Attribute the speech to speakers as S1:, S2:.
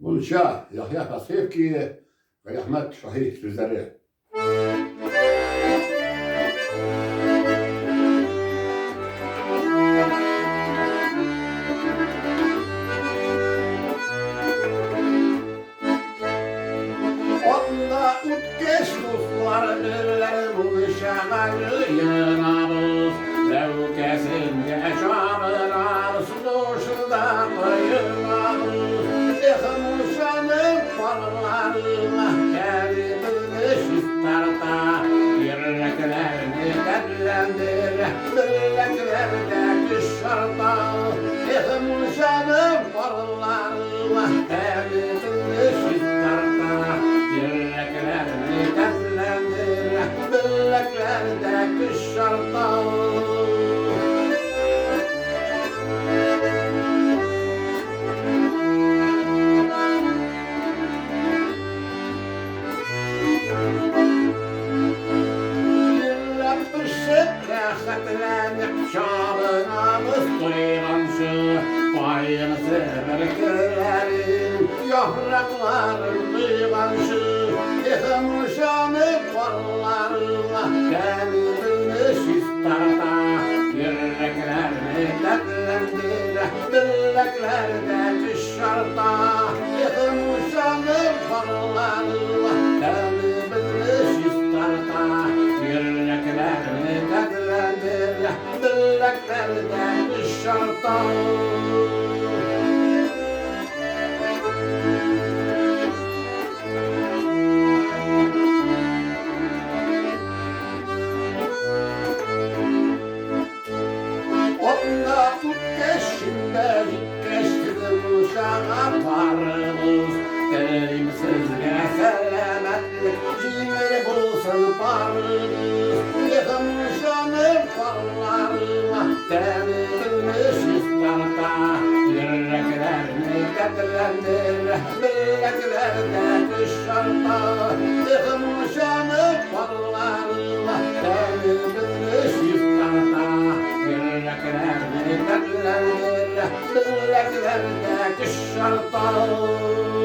S1: Bunca Yahya Kasıevki ve Ahmet Şahi sözleri. Onda utkeş dostlar birler bu şegali yanarız. Levkesin yaşamlar suduşda kıyırlarız. Ekmuşanın parlarına gelirmiş istarta. Birliklerini derlendir, birliklerde kışarta. Ekmuşanın parlarına gelirmiş istarta. Birliklerini derlendir, birliklerde kışarta. Hatırlanıp şabınamız duymansın. Bayını severkelerin yaprakların duymansın. Yıkılmışanıp varlarına kendini şistarta. Yüreklerini dertlendir, birliklerde dışarıda. Yıkılmışanıp varlarına kendini şistarta. Yüreklerini dertlendir, birliklerde dışarıda. Onda tut geçinde geçtim uşağa varımız. Elimsizge selametlik cimri bulsun parımız. Yıkılmışanın parlarına temizilmiş istarta. Yüreklerini dertlendir, birliklerde dışarıda. Yıkılmışanın parlarına temizilmiş istarta. Yüreklerini dertlendir, birliklerde dışarıda.